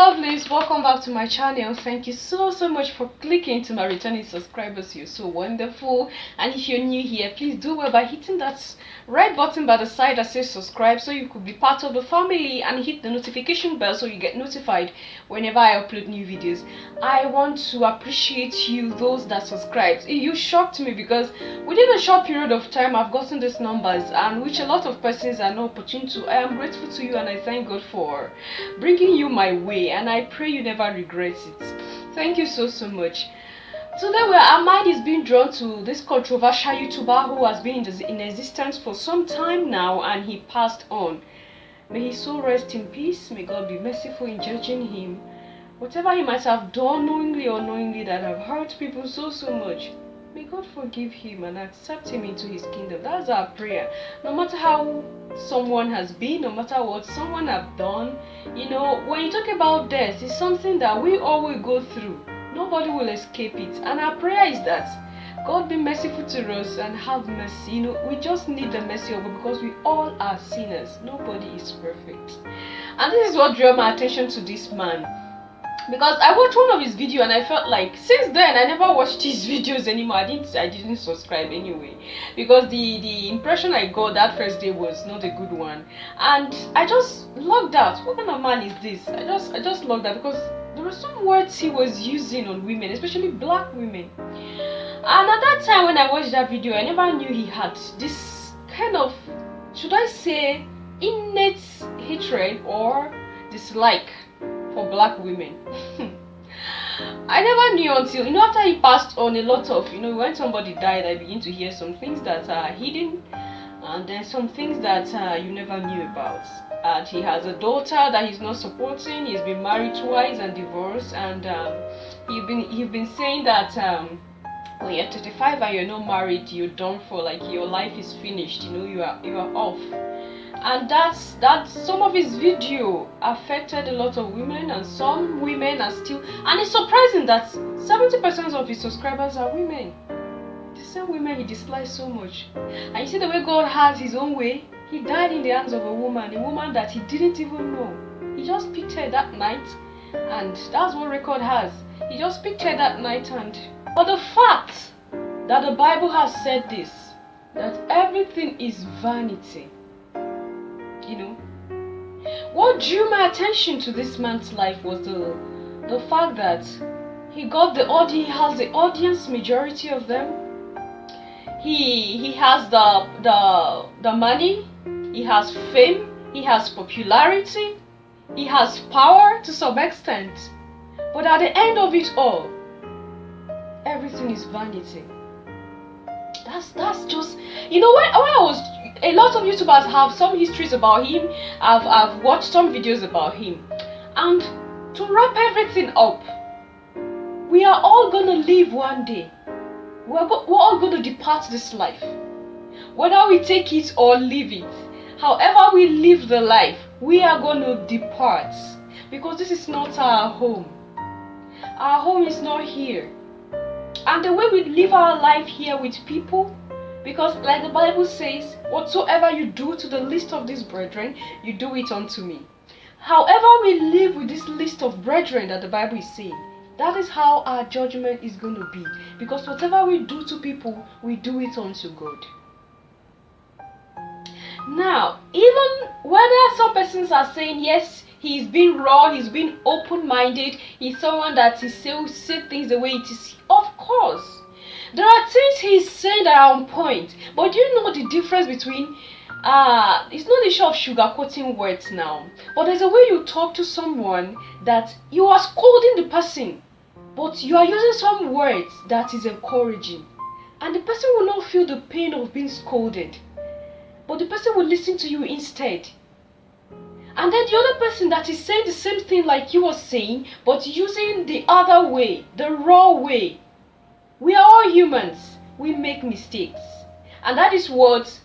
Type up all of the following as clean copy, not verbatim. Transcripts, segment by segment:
lovelies, welcome back to my channel. Thank you so much for clicking. To my returning subscribers, you're so wonderful. And if you're new here, please do well by hitting that red button by the side that says subscribe, so you could be part of the family, and hit the notification bell so you get notified whenever I upload new videos. I want to appreciate you, those that subscribed. You shocked me because within a short period of time I've gotten these numbers, and which a lot of persons are not opportune to. I am grateful to you, and I thank God for bringing you my way, and I pray you never regret it. Thank you so much. Today our mind is being drawn to this controversial YouTuber who has been in existence for some time now, and he passed on. May his soul rest in peace. May God be merciful in judging him. Whatever he might have done, knowingly or unknowingly, that have hurt people so much, may God forgive him and accept him into his kingdom. That's our prayer. No matter how someone has been, no matter what someone have done, you know, when you talk about death, it's something that we all will go through. Nobody will escape it. And our prayer is that God be merciful to us and have mercy. You know, we just need the mercy of God because we all are sinners. Nobody is perfect. And this is what drew my attention to this man. Because I watched one of his videos and I felt like since then I never watched his videos anymore. I didn't subscribe anyway, because the impression I got that first day was not a good one, and I just logged out. What kind of man is this? I just logged out because there were some words he was using on women, especially black women. And at that time when I watched that video, I never knew he had this kind of, should I say, innate hatred or dislike for black women. I never knew until, you know, after he passed on, a lot of, you know, when somebody died, I begin to hear some things that are hidden, and then some things that you never knew about. And he has a daughter that he's not supporting. He's been married twice and divorced, and you've been saying that when you're 35 and you're not married, you're done for, like your life is finished, you know, you are off. And that's some of his video affected a lot of women, and some women are still, and it's surprising that 70% of his subscribers are women. The same women he dislikes so much. And you see the way God has his own way. He died in the hands of a woman that he didn't even know. He just picked her that night, and that's what record has. He just picked her that night. And but the fact that the Bible has said this, that everything is vanity, you know, what drew my attention to this man's life was the fact that he has the audience, majority of them. He has the money, he has fame, he has popularity, he has power to some extent. But at the end of it all, everything is vanity. That's just, you know, when I was, a lot of YouTubers have some histories about him. I've watched some videos about him. And to wrap everything up, we are all gonna live one day. We're all gonna depart this life. Whether we take it or leave it, however we live the life, we are gonna depart. Because this is not our home. Our home is not here. And the way we live our life here with people, because like the Bible says, whatsoever you do to the least of these brethren, you do it unto me. However we live with this list of brethren that the Bible is saying, that is how our judgment is going to be. Because whatever we do to people, we do it unto God. Now, even whether some persons are saying, yes, he's been raw, he's been open-minded, he's someone that is say things the way it is, of course. There are things he's saying that are on point. But do you know the difference between, it's not the issue of sugarcoating words now, but there's a way you talk to someone that you are scolding the person, but you are using some words that is encouraging, and the person will not feel the pain of being scolded, but the person will listen to you instead. And then the other person that is saying the same thing like you were saying, but using the other way, the raw way. We are all humans. We make mistakes. And that is what,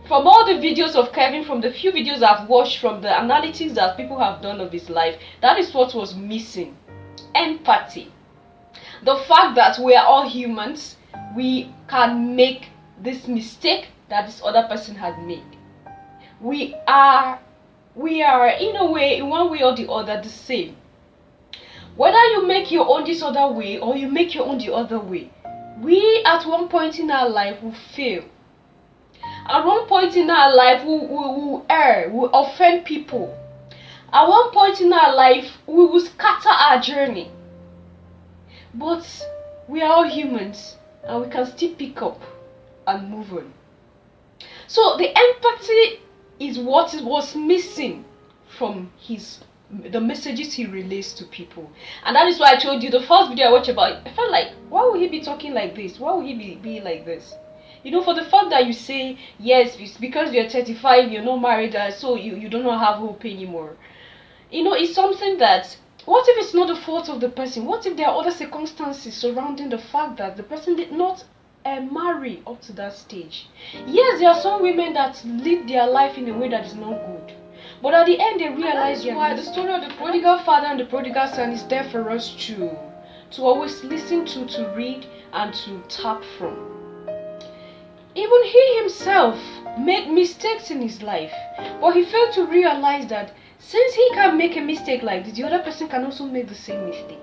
from all the videos of Kevin, from the few videos I've watched, from the analytics that people have done of his life, that is what was missing. Empathy. The fact that we are all humans, we can make this mistake that this other person had made. We are in a way, in one way or the other, the same. Whether you make your own this other way or you make your own the other way, we at one point in our life will fail. At one point in our life, we will err, we will offend people. At one point in our life, we will scatter our journey. But we are all humans and we can still pick up and move on. So the empathy is what was missing from the messages he relays to people. And that is why I told you the first video I watched about it, I felt like, why would he be talking like this? Why would he be like this? You know, for the fact that you say, yes, it's because you're 35, you're not married, so you do not have hope anymore. You know, it's something that, what if it's not the fault of the person? What if there are other circumstances surrounding the fact that the person did not marry up to that stage? Yes, there are some women that live their life in a way that is not good. But at the end, they realize why the story of the prodigal father and the prodigal son is there for us to always listen to read, and to tap from. Even he himself made mistakes in his life, but he failed to realize that since he can make a mistake like this, the other person can also make the same mistake.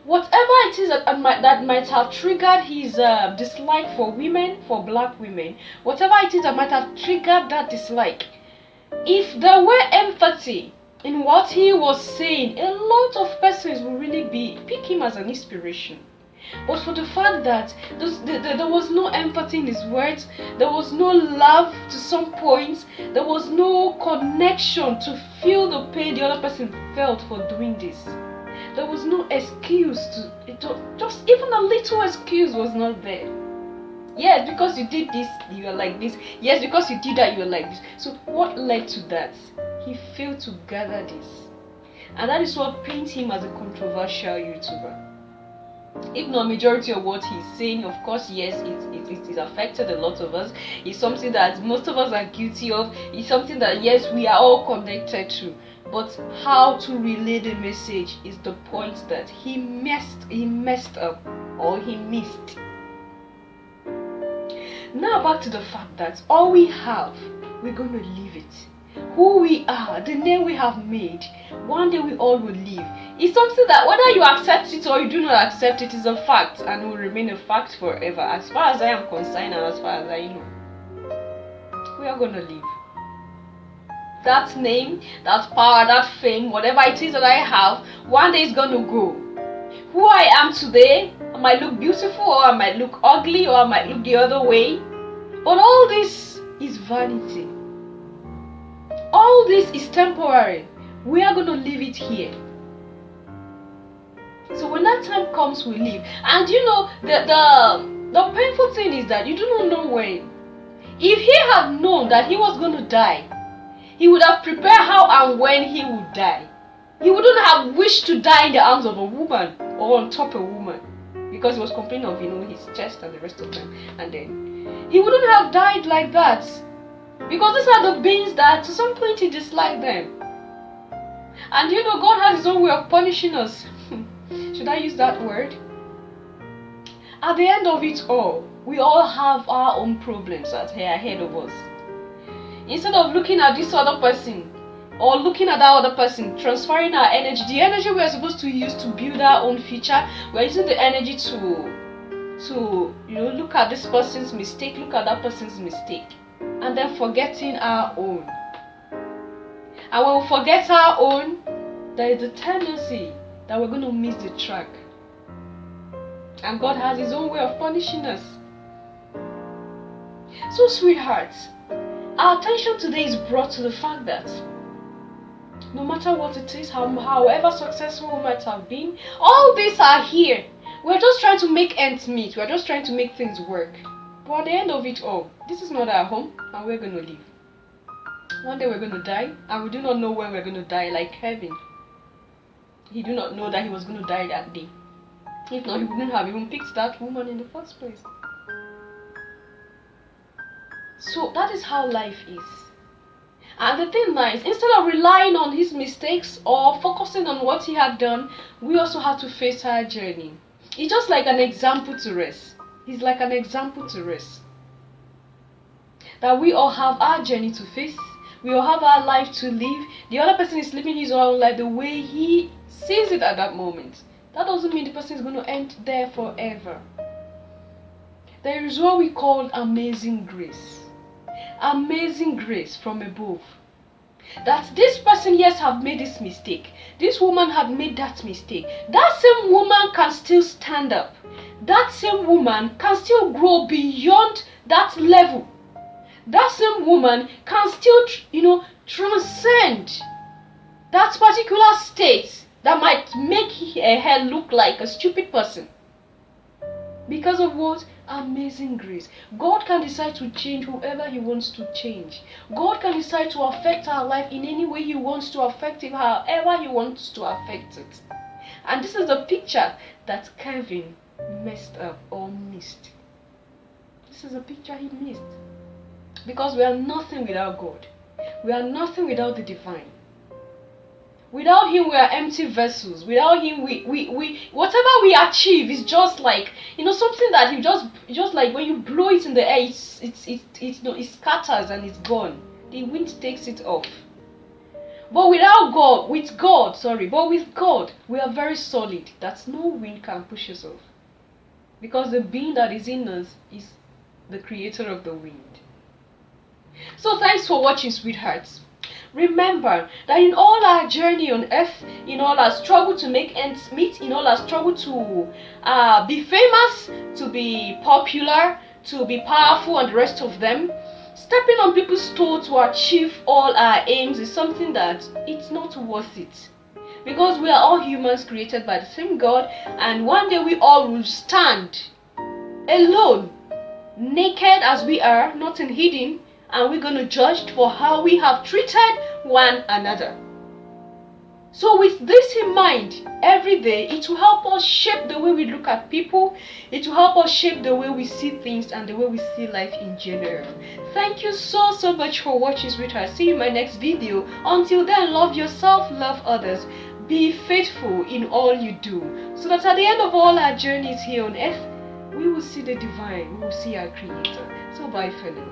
Whatever it is that might have triggered his dislike for women, for black women, whatever it is that might have triggered that dislike, if there were empathy in what he was saying, a lot of persons will really pick him as an inspiration. But for the fact that there was no empathy in his words, there was no love to some points, there was no connection to feel the pain the other person felt for doing this. There was no excuse just even a little excuse was not there. Yes, because you did this, you are like this. Yes, because you did that, you are like this. So what led to that? He failed to gather this. And that is what paints him as a controversial YouTuber. If not majority of what he's saying, of course, yes, it affected a lot of us. It's something that most of us are guilty of. It's something that, yes, we are all connected to. But how to relay the message is the point that he messed up, or he missed. Now back to the fact that all we have, we're going to leave it. Who we are, the name we have made, one day we all will leave. It's something that whether you accept it or you do not accept it is a fact, and will remain a fact forever. As far as I am concerned, and as far as I know, we are going to leave. That name, that power, that fame, whatever it is that I have, one day is going to go. Who I am today, I might look beautiful, or I might look ugly, or I might look the other way, but all this is vanity. All this is temporary. We are going to leave it here. So when that time comes, we leave. And you know, the painful thing is that you do not know when. If he had known that he was going to die, he would have prepared how and when he would die. He wouldn't have wished to die in the arms of a woman or on top of a woman, because he was complaining of, his chest and the rest of them. And then he wouldn't have died like that, because these are the beings that to some point he disliked them. And God has his own way of punishing us. Should I use that word? At the end of it all, we all have our own problems that are ahead of us. Instead of looking at this other person or looking at that other person, transferring our energy, the energy we are supposed to use to build our own future, we're using the energy to look at this person's mistake, look at that person's mistake, and then forgetting our own. And when we forget our own, there is a tendency that we're going to miss the track. And God has his own way of punishing us. So sweethearts, our attention today is brought to the fact that no matter what it is, however successful we might have been, all these are here. We're just trying to make ends meet. We're just trying to make things work. But at the end of it all, this is not our home, and we're going to leave. One day we're going to die, and we do not know when we're going to die, like Kevin. He did not know that he was going to die that day. If not, he wouldn't have even picked that woman in the first place. So that is how life is. And the thing now is, instead of relying on his mistakes or focusing on what he had done, we also have to face our journey. It's just like an example to us. He's like an example to us. That we all have our journey to face. We all have our life to live. The other person is living his own life the way he sees it at that moment. That doesn't mean the person is going to end there forever. There is what we call amazing grace. Amazing grace from above. That this person, yes, have made this mistake. This woman had made that mistake. That same woman can still stand up. That same woman can still grow beyond that level. That same woman can still, transcend that particular state that might make her look like a stupid person. Because of what? Amazing grace. God can decide to change whoever he wants to change. God can decide to affect our life in any way he wants to affect it, however he wants to affect it. And this is a picture that Kevin messed up or missed. This is a picture he missed. Because we are nothing without God. We are nothing without the divine. Without him, we are empty vessels. Without him, we whatever we achieve is just like, something that you just like when you blow it in the air, it scatters and it's gone. The wind takes it off. But with God, we are very solid. That no wind can push us off. Because the being that is in us is the creator of the wind. So thanks for watching, sweethearts. Remember that in all our journey on earth, in all our struggle to make ends meet, in all our struggle to be famous, to be popular, to be powerful and the rest of them, stepping on people's toes to achieve all our aims is something that it's not worth it. Because we are all humans created by the same God, and one day we all will stand alone, naked as we are, nothing hidden, and we're going to judge for how we have treated one another. So with this in mind, every day, it will help us shape the way we look at people. It will help us shape the way we see things and the way we see life in general. Thank you so much for watching, sweetheart. See you in my next video. Until then, love yourself, love others. Be faithful in all you do, so that at the end of all our journeys here on earth, we will see the divine, we will see our Creator. So bye for now.